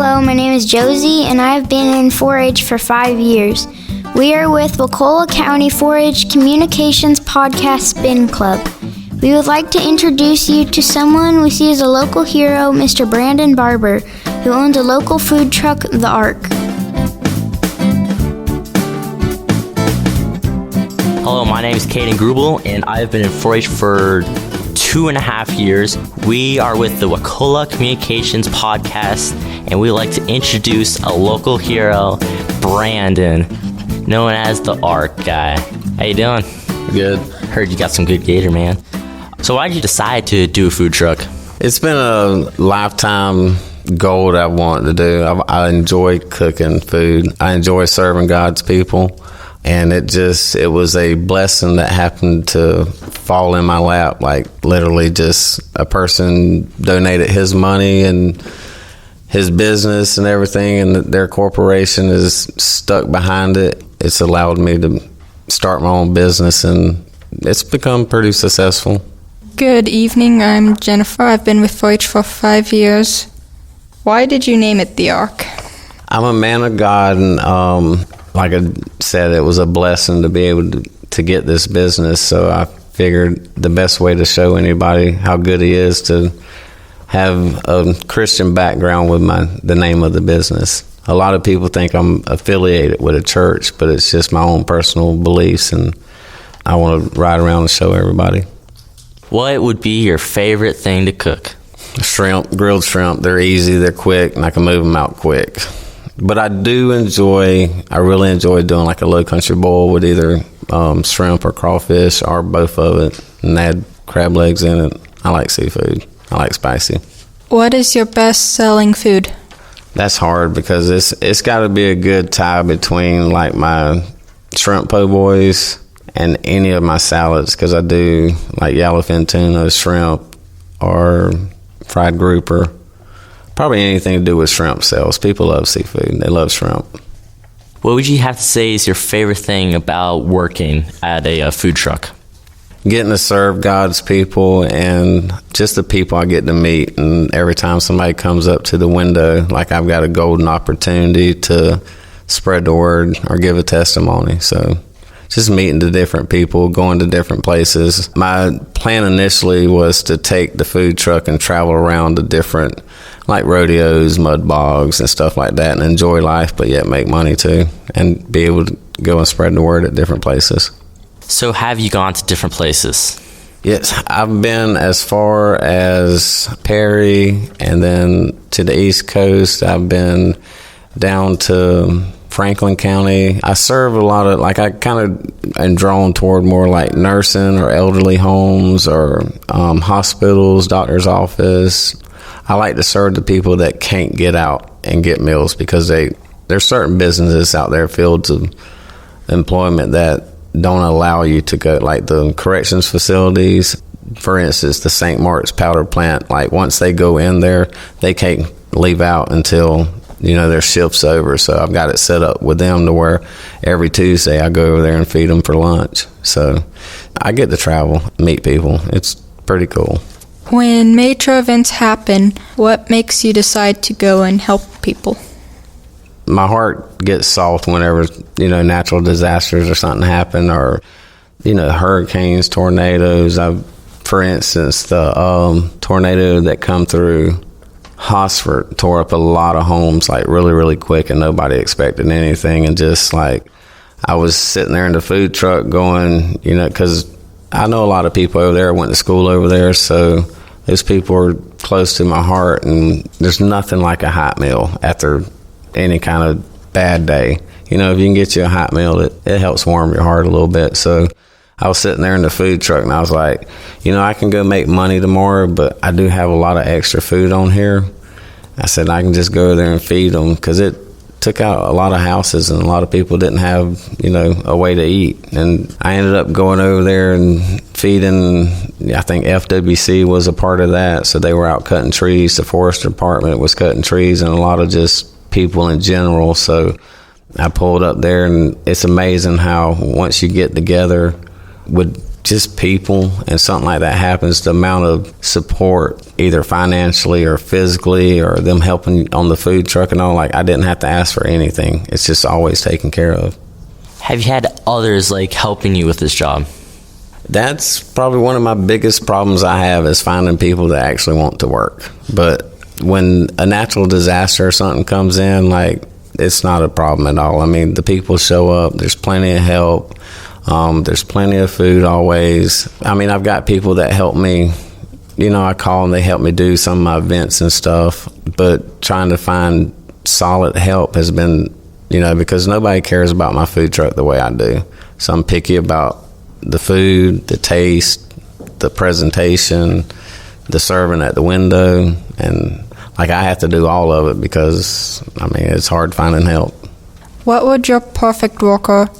Hello, my name is Josie, and I have been in 4-H for 5 years. We are with Wakulla County 4-H Communications Podcast Spin Club. We would like to introduce you to someone we see as a local hero, Mr. Brandon Barber, who owns a local food truck, The Ark. Hello, my name is Caden Grubel, and I have been in 4-H for 2.5 years. We are with the Wakulla Communications Podcast, and we like to introduce a local hero, Brandon, known as the Ark guy. How you doing? Good. Heard you got some good gator, man. So why did you decide to do a food truck? It's been a lifetime goal that I wanted to do. I enjoy cooking food. I enjoy serving God's people. And it was a blessing that happened to fall in my lap. Like literally just a person donated his money and his business and everything, and their corporation is stuck behind it. It's allowed me to start my own business, and it's become pretty successful. Good evening, I'm Jennifer. I've been with 4-H for 5 years. Why did you name it The Ark? I'm a man of God, and like I said, it was a blessing to be able to get this business, so I figured the best way to show anybody how good he is to have a Christian background with the name of the business. A lot of people think I'm affiliated with a church, but it's just my own personal beliefs, and I want to ride around and show everybody. What would be your favorite thing to cook? Shrimp, grilled shrimp. They're easy, they're quick, and I can move them out quick. But I really enjoy doing like a low country boil with either shrimp or crawfish or both of it, and add crab legs in it. I like seafood. I like spicy. What is your best-selling food? That's hard because it's got to be a good tie between like my shrimp po' boys and any of my salads, because I do like yellowfin tuna, shrimp, or fried grouper. Probably anything to do with shrimp sells. People love seafood. They love shrimp. What would you have to say is your favorite thing about working at a food truck? Getting to serve God's people and just the people I get to meet. And every time somebody comes up to the window, like I've got a golden opportunity to spread the word or give a testimony. So just meeting the different people, going to different places. My plan initially was to take the food truck and travel around to different like rodeos, mud bogs, and stuff like that, and enjoy life, but yet make money too, and be able to go and spread the word at different places. So have you gone to different places? Yes, I've been as far as Perry, and then to the East Coast. I've been down to Franklin County. I serve a lot of, like, I kind of am drawn toward more like nursing or elderly homes or hospitals, doctor's office. I like to serve the people that can't get out and get meals, because there's certain businesses out there, fields of employment, that don't allow you to go, like the corrections facilities. For instance, the St. Mark's powder plant, like once they go in there, they can't leave out until their shift's over. So I've got it set up with them to where every Tuesday I go over there and feed them for lunch. So I get to travel, meet people. It's pretty cool. When major events happen, what makes you decide to go and help people? My heart gets soft whenever, natural disasters or something happen, or, hurricanes, tornadoes. For instance, the tornado that come through Hosford tore up a lot of homes, like really, really quick, and nobody expected anything. And just like, I was sitting there in the food truck going, because I know a lot of people over there, went to school over there, so those people are close to my heart, and there's nothing like a hot meal after any kind of bad day. If you can get you a hot meal, it helps warm your heart a little bit. So I was sitting there in the food truck, and I was like, I can go make money tomorrow, but I do have a lot of extra food on here. I said, I can just go there and feed them, because it took out a lot of houses, and a lot of people didn't have, a way to eat. And I ended up going over there and feeding. I think FWC was a part of that, so they were out cutting trees. The forest department was cutting trees, and a lot of just people in general. So I pulled up there, and it's amazing how once you get together with just people and something like that happens, the amount of support, either financially or physically, or them helping on the food truck and all, like I didn't have to ask for anything. It's just always taken care of. Have you had others like helping you with this job? That's probably one of my biggest problems I have, is finding people that actually want to work. But when a natural disaster or something comes in, like, it's not a problem at all. I mean, the people show up, there's plenty of help. There's plenty of food always. I mean, I've got people that help me. You know, I call them, they help me do some of my events and stuff. But trying to find solid help has been, you know, because nobody cares about my food truck the way I do. So I'm picky about the food, the taste, the presentation, the serving at the window. And, like, I have to do all of it because, I mean, it's hard finding help. What would your perfect worker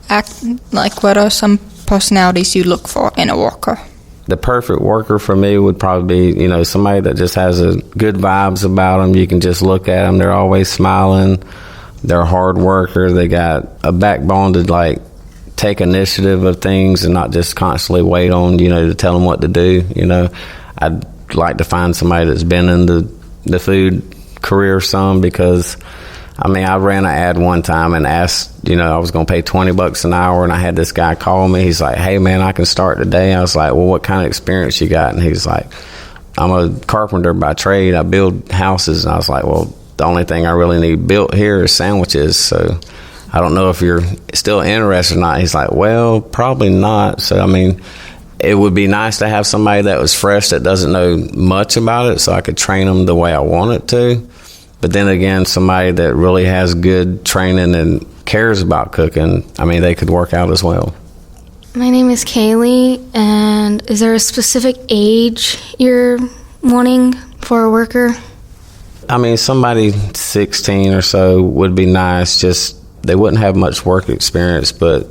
act like? What are some personalities you look for in a worker? The perfect worker for me would probably be, you know, somebody that just has a good vibes about them. You can just look at them. They're always smiling. They're a hard worker. They got a backbone to, like, take initiative of things and not just constantly wait on, you know, to tell them what to do. You know, I'd like to find somebody that's been in the food career some, because I mean, I ran an ad one time and asked, you know, I was going to pay $20 an hour, and I had this guy call me. He's like, "Hey, man, I can start today." I was like, "Well, what kind of experience you got?" And he's like, "I'm a carpenter by trade. I build houses." And I was like, "Well, the only thing I really need built here is sandwiches. So I don't know if you're still interested or not." He's like, "Well, probably not." So, I mean, it would be nice to have somebody that was fresh, that doesn't know much about it, so I could train them the way I want it to. But then again, somebody that really has good training and cares about cooking, I mean, they could work out as well. My name is Kaylee, and is there a specific age you're wanting for a worker? I mean, somebody 16 or so would be nice. Just, they wouldn't have much work experience, but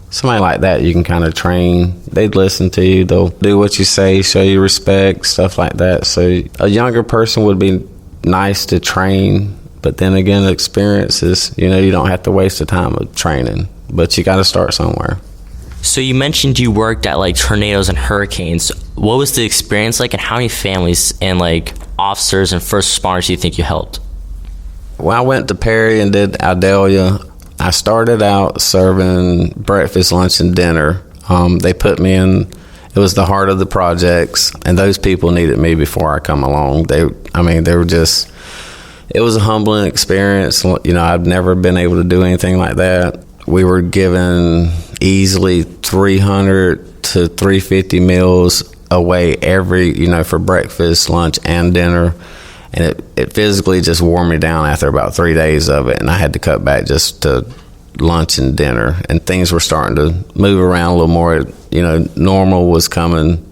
somebody like that you can kind of train. They'd listen to you. They'll do what you say, show you respect, stuff like that. So a younger person would be nice to train, but then again, experience is, you know, you don't have to waste the time of training, but you got to start somewhere. So you mentioned you worked at like tornadoes and hurricanes. What was the experience like, and how many families and like officers and first responders do you think you helped? When I went to Perry and did Aldelia, I started out serving breakfast, lunch, and dinner. They put me in, it was the heart of the projects, and those people needed me before I come along. They were just, it was a humbling experience. You know, I've never been able to do anything like that. We were given easily 300 to 350 meals away every, you know, for breakfast, lunch, and dinner. And it physically just wore me down after about 3 days of it, and I had to cut back just to lunch and dinner. And things were starting to move around a little more. You know, normal was coming,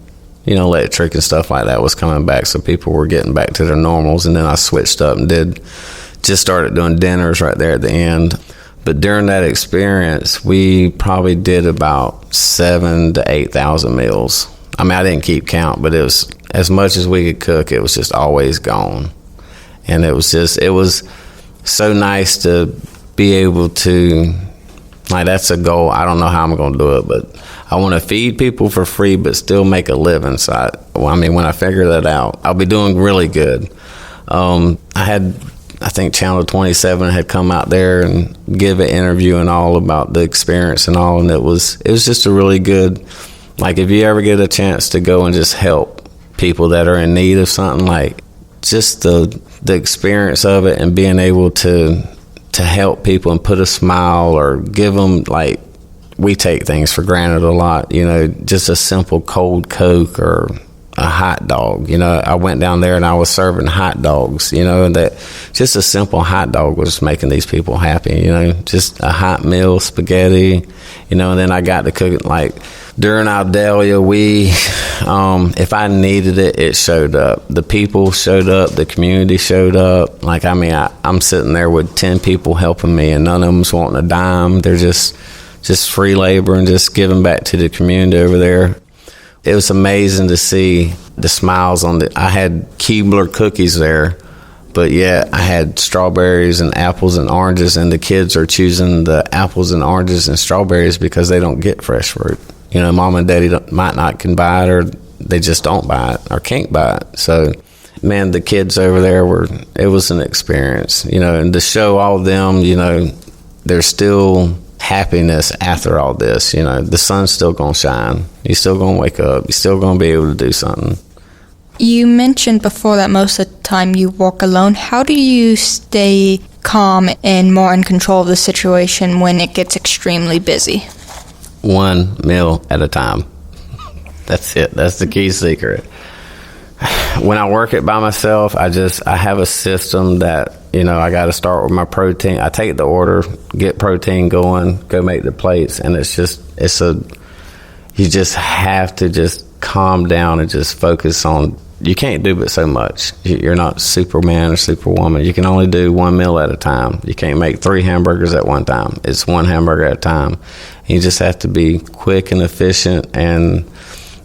you know, electric and stuff like that was coming back, so people were getting back to their normals. And then I switched up and just started doing dinners right there at the end. But during that experience, we probably did about 7,000 to 8,000 meals. I mean, I didn't keep count, but it was, as much as we could cook, it was just always gone. And it was so nice to be able to, like, that's a goal. I don't know how I'm going to do it, but I want to feed people for free but still make a living. So, I mean, when I figure that out, I'll be doing really good. I think Channel 27 had come out there and give an interview and all about the experience and all, and it was just a really good, like, if you ever get a chance to go and just help people that are in need of something, like, just the experience of it and being able to help people and put a smile or give them, like, we take things for granted a lot, you know, just a simple cold Coke or a hot dog. You know, I went down there and I was serving hot dogs, you know, and that just a simple hot dog was making these people happy, you know, just a hot meal, spaghetti, you know. And then I got to cook it, like, during Aldelia, if I needed it, it showed up. The people showed up, the community showed up. Like, I mean, I'm sitting there with 10 people helping me, and none of them's wanting a dime. They're just free labor and just giving back to the community over there. It was amazing to see the smiles I had Keebler cookies there, but yet I had strawberries and apples and oranges, and the kids are choosing the apples and oranges and strawberries because they don't get fresh fruit. You know, mom and daddy might not can buy it, or they just don't buy it or can't buy it. So, man, the kids over there it was an experience, you know, and to show all of them, you know, there's still happiness after all this. You know, the sun's still going to shine. You're still going to wake up. You're still going to be able to do something. You mentioned before that most of the time you walk alone. How do you stay calm and more in control of the situation when it gets extremely busy? One meal at a time. That's it. That's the key secret. When I work it by myself, I have a system that, you know, I got to start with my protein. I take the order, get protein going, go make the plates, and you just have to just calm down and just focus on, you can't do but so much. You're not Superman or Superwoman. You can only do one meal at a time. You can't make 3 hamburgers at one time. It's one hamburger at a time. You just have to be quick and efficient. And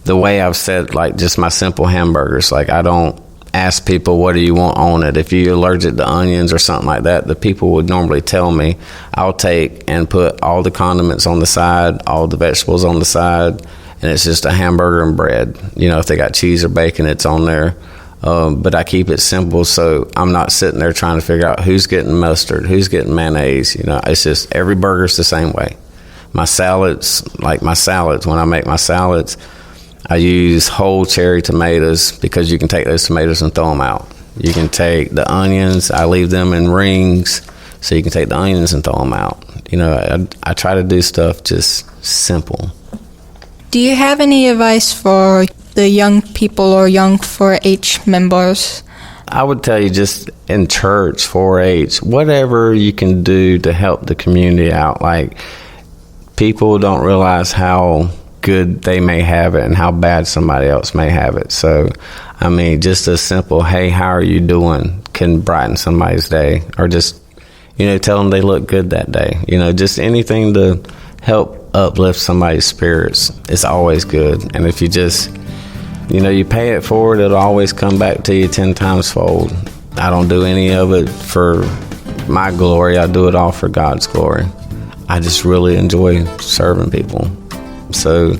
the way I've said, like, just my simple hamburgers, like, I don't ask people, what do you want on it? If you're allergic to onions or something like that, the people would normally tell me. I'll take and put all the condiments on the side, all the vegetables on the side, and it's just a hamburger and bread. You know, if they got cheese or bacon, it's on there. But I keep it simple, so I'm not sitting there trying to figure out who's getting mustard, who's getting mayonnaise. You know, it's just every burger's the same way. My salads, when I make my salads, I use whole cherry tomatoes because you can take those tomatoes and throw them out. You can take the onions, I leave them in rings, so you can take the onions and throw them out. You know, I try to do stuff just simple. Do you have any advice for the young people or young 4-H members? I would tell you, just in church, 4-H, whatever you can do to help the community out. Like, people don't realize how good they may have it and how bad somebody else may have it. So, I mean, just a simple, hey, how are you doing, can brighten somebody's day. Or just, you know, tell them they look good that day. You know, just anything to help uplift somebody's spirits is always good. And if you just, you know, you pay it forward, it'll always come back to you 10 times fold. I don't do any of it for my glory. I do it all for God's glory. I just really enjoy serving people. So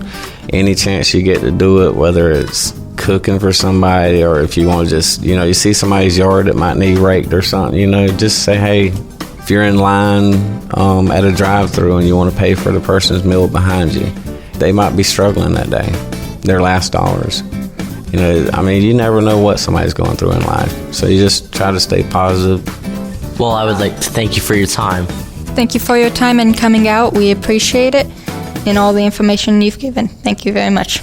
any chance you get to do it, whether it's cooking for somebody or if you want to just, you know, you see somebody's yard that might need raked or something, you know, just say, hey, if you're in line at a drive-thru and you want to pay for the person's meal behind you, they might be struggling that day, their last dollars. You know, I mean, you never know what somebody's going through in life. So you just try to stay positive. Well, I would like to thank you for your time. Thank you for your time and coming out. We appreciate it and all the information you've given. Thank you very much.